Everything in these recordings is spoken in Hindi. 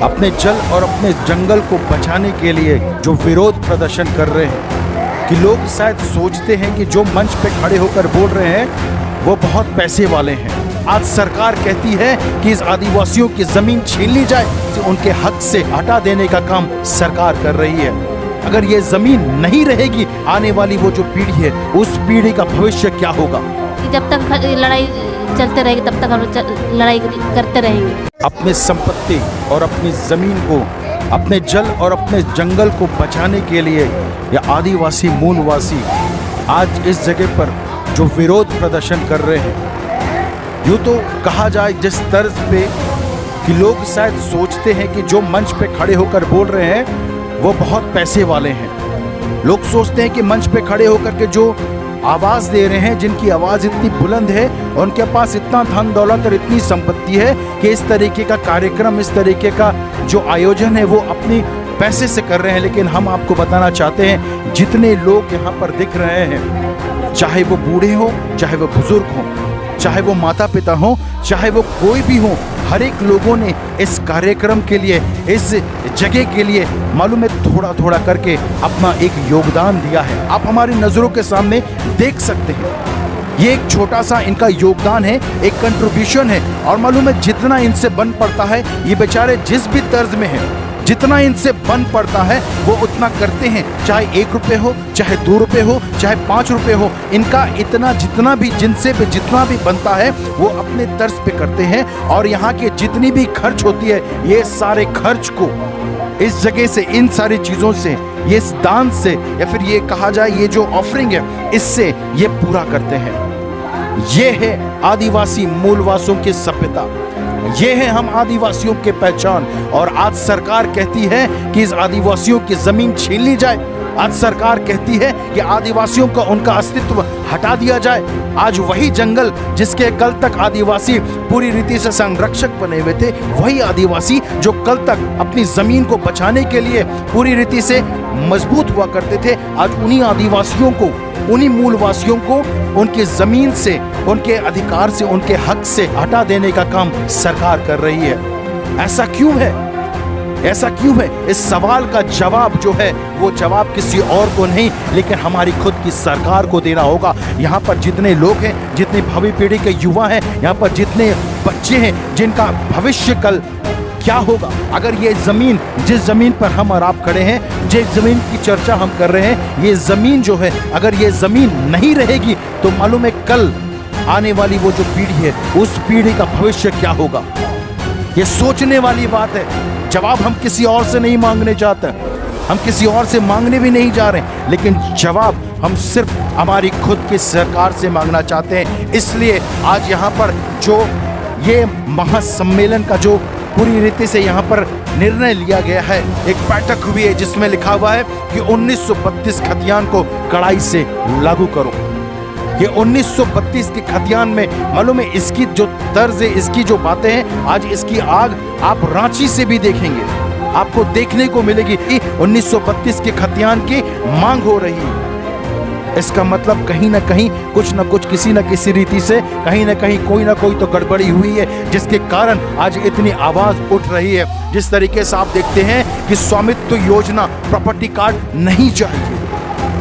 अपने जल और अपने जंगल को बचाने के लिए जो विरोध प्रदर्शन कर रहे हैं कि लोग शायद सोचते हैं कि जो मंच पे खड़े होकर बोल रहे हैं वो बहुत पैसे वाले हैं। आज सरकार कहती है कि इस आदिवासियों की जमीन छीन ली जाए, तो उनके हक से हटा देने का काम सरकार कर रही है। अगर ये जमीन नहीं रहेगी, आने वाली वो जो पीढ़ी है उस पीढ़ी का भविष्य क्या होगा? जब तक लड़ाई चलते रहेगी तब तक हम लड़ाई करते रहेंगे। अपने संपत्ति और अपनी जमीन को, अपने जल और अपने जंगल को बचाने के लिए ये आदिवासी मूलवासी आज इस जगह पर जो विरोध प्रदर्शन कर रहे हैं, यूँ तो कहा जाए जिस तर्ज पे कि लोग शायद सोचते हैं कि जो मंच पे खड़े होकर बोल रहे हैं वो बहुत पैसे वाले हैं। लोग सोचते हैं कि मंच पे खड़े होकर के जो आवाज़ दे रहे हैं, जिनकी आवाज़ इतनी बुलंद है, उनके पास इतना धन दौलत और इतनी संपत्ति है कि इस तरीके का कार्यक्रम, इस तरीके का जो आयोजन है वो अपनी पैसे से कर रहे हैं। लेकिन हम आपको बताना चाहते हैं, जितने लोग यहाँ पर दिख रहे हैं, चाहे वो बूढ़े हो, चाहे वो बुजुर्ग हो, चाहे वो माता पिता हो, चाहे वो कोई भी हो, हर एक लोगों ने इस कार्यक्रम के लिए, इस जगह के लिए मालूम है थोड़ा थोड़ा करके अपना एक योगदान दिया है। आप हमारी नज़रों के सामने देख सकते हैं, ये एक छोटा सा इनका योगदान है, एक कंट्रीब्यूशन है। और मालूम है जितना इनसे बन पड़ता है, ये बेचारे जिस भी तर्ज में हैं, जितना इनसे बन पड़ता है वो उतना करते हैं। चाहे 1 रुपये हो, चाहे 2 रुपये हो, चाहे 5 रुपये हो, इनका इतना जितना भी जिनसे भी जितना भी बनता है वो अपने तर्ज पे करते हैं। और यहाँ की जितनी भी खर्च होती है, ये सारे खर्च को इस जगह से, इन सारी चीज़ों से, ये इस दान से, या फिर ये कहा जाए ये जो ऑफरिंग है, इससे ये पूरा करते हैं। ये है आदिवासी मूलवासियों की सभ्यता, ये है हम आदिवासियों के पहचान। और आज सरकार कहती है कि इस आदिवासियों की जमीन छीन ली जाए। आज सरकार कहती है कि आदिवासियों का उनका अस्तित्व हटा दिया जाए। आज वही जंगल जिसके कल तक आदिवासी पूरी रीति से संरक्षक बने हुए थे, वही आदिवासी जो कल तक अपनी जमीन को बचाने के लिए पूरी रीति से मजबूत हुआ करते थे, आज उन्हीं आदिवासियों को, उन्हीं मूलवासियों को उनकी जमीन से, उनके अधिकार से, उनके हक से हटा देने का काम सरकार कर रही है। ऐसा क्यों है? ऐसा क्यों है? इस सवाल का जवाब जो है वो जवाब किसी और को नहीं, लेकिन हमारी खुद की सरकार को देना होगा। यहाँ पर जितने लोग हैं, जितनी भावी पीढ़ी के युवा हैं, यहाँ पर जितने बच्चे हैं, जिनका भविष्य कल क्या होगा, अगर ये ज़मीन, जिस ज़मीन पर हम और आप खड़े हैं, जिस ज़मीन की चर्चा हम कर रहे हैं, ये ज़मीन जो है, अगर ये ज़मीन नहीं रहेगी तो मालूम है कल आने वाली वो जो पीढ़ी है, उस पीढ़ी का भविष्य क्या होगा। ये सोचने वाली बात है। जवाब हम किसी और से नहीं मांगने चाहते, हम किसी और से मांगने भी नहीं जा रहे, लेकिन जवाब हम सिर्फ हमारी खुद की सरकार से मांगना चाहते हैं। इसलिए आज यहाँ पर जो ये महासम्मेलन का जो पूरी रीति से यहाँ पर निर्णय लिया गया है, एक बैठक हुई है जिसमें लिखा हुआ है कि 1932 खतियान को कड़ाई से लागू करो। ये 1932 के खतियान में मालूम है इसकी जो तर्ज है, इसकी जो बातें हैं, आज इसकी आग आप रांची से भी देखेंगे, आपको देखने को मिलेगी कि 1932 के खतियान की मांग हो रही है। इसका मतलब कहीं ना कहीं कुछ ना कुछ, किसी न किसी रीति से, कहीं ना कहीं कोई ना कोई तो गड़बड़ी हुई है, जिसके कारण आज इतनी आवाज़ उठ रही है। जिस तरीके से आप देखते हैं कि स्वामित्व योजना, प्रॉपर्टी कार्ड नहीं चाहिए,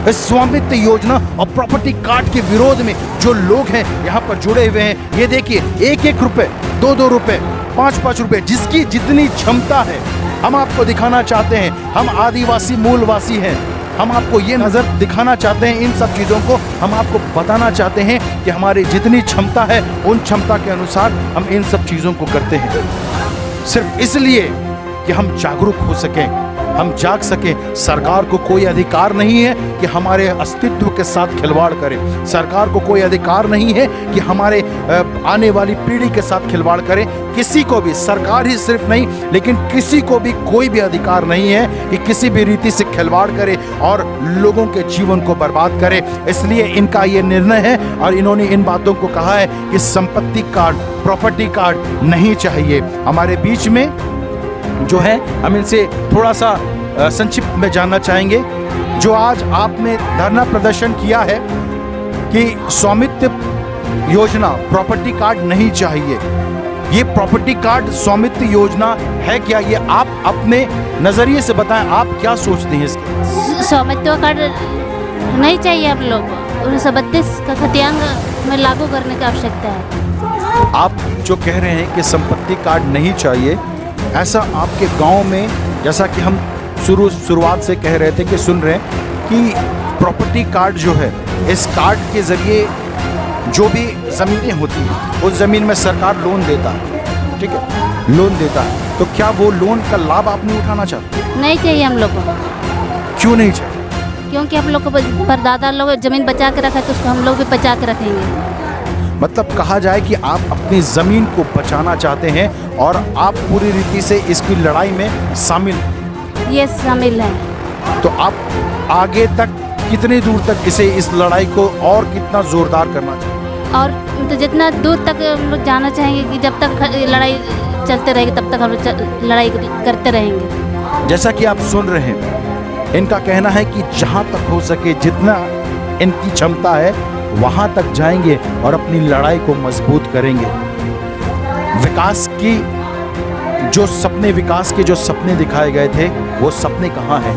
इस स्वामित्व योजना और प्रॉपर्टी कार्ड के विरोध में जो लोग हैं यहाँ पर जुड़े हुए हैं, ये देखिए 1-1 रुपये, 2-2 रुपये, 5-5 रुपये, जिसकी जितनी क्षमता है हम आपको दिखाना चाहते हैं। हम आदिवासी मूलवासी हैं, हम आपको ये नज़र दिखाना चाहते हैं, इन सब चीज़ों को हम आपको बताना चाहते हैं कि हमारी जितनी क्षमता है उन क्षमता के अनुसार हम इन सब चीज़ों को करते हैं, सिर्फ इसलिए कि हम जागरूक हो सकें, हम जाग सके। सरकार को कोई अधिकार नहीं है कि हमारे अस्तित्व के साथ खिलवाड़ करे, सरकार को कोई अधिकार नहीं है कि हमारे आने वाली पीढ़ी के साथ खिलवाड़ करे। किसी को भी, सरकार ही सिर्फ नहीं, लेकिन किसी को भी कोई भी अधिकार नहीं है कि किसी भी रीति से खिलवाड़ करे और लोगों के जीवन को बर्बाद करे। इसलिए इनका ये निर्णय है और इन्होंने इन बातों को कहा है कि संपत्ति कार्ड, प्रॉपर्टी कार्ड नहीं चाहिए। हमारे बीच में जो है हम इनसे थोड़ा सा संक्षिप्त में जानना चाहेंगे। जो आज आपने धरना प्रदर्शन किया है कि स्वामित्व योजना प्रॉपर्टी कार्ड नहीं चाहिए, ये प्रॉपर्टी कार्ड स्वामित्व योजना है क्या? ये आप अपने नजरिए से बताएं, आप क्या सोचते हैं इसके? स्वामित्व कार्ड नहीं चाहिए हम लोग, 1932 का खतियांग में लागू करने की आवश्यकता है। आप जो कह रहे हैं कि संपत्ति कार्ड नहीं चाहिए, ऐसा आपके गांव में, जैसा कि हम शुरुआत से कह रहे थे कि सुन रहे हैं कि प्रॉपर्टी कार्ड जो है, इस कार्ड के ज़रिए जो भी ज़मीनें होती हैं उस ज़मीन में सरकार लोन देता है, ठीक है, लोन देता है, तो क्या वो लोन का लाभ आप नहीं उठाना चाहते? नहीं चाहिए हम लोग को, क्यों नहीं चाहिए? क्योंकि हम लोग को परदादा लोग ज़मीन बचा के रखा है, तो उसको हम लोग भी बचा के रखेंगे। मतलब कहा जाए कि आप अपनी ज़मीन को बचाना चाहते हैं और आप पूरी रीति से इसकी लड़ाई में शामिल हैं। ये शामिल है। तो आप आगे तक कितनी दूर तक इस लड़ाई को और कितना ज़ोरदार करना चाहते हैं? और तो जितना दूर तक हम लोग जाना चाहेंगे कि जब तक लड़ाई चलते रहेगी तब तक हम लोग लड़ाई करते रहेंगे। जैसा कि आप सुन रहे हैं, इनका कहना है कि जहाँ तक हो सके, जितना इनकी क्षमता है वहाँ तक जाएंगे और अपनी लड़ाई को मजबूत करेंगे। विकास की विकास के जो सपने दिखाए गए थे, वो सपने कहाँ हैं?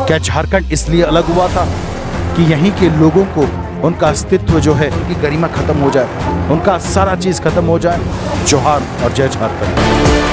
क्या झारखंड इसलिए अलग हुआ था कि यहीं के लोगों को उनका अस्तित्व जो है, उनकी गरिमा खत्म हो जाए, उनका सारा चीज़ खत्म हो जाए? जोहार और जय झारखंड।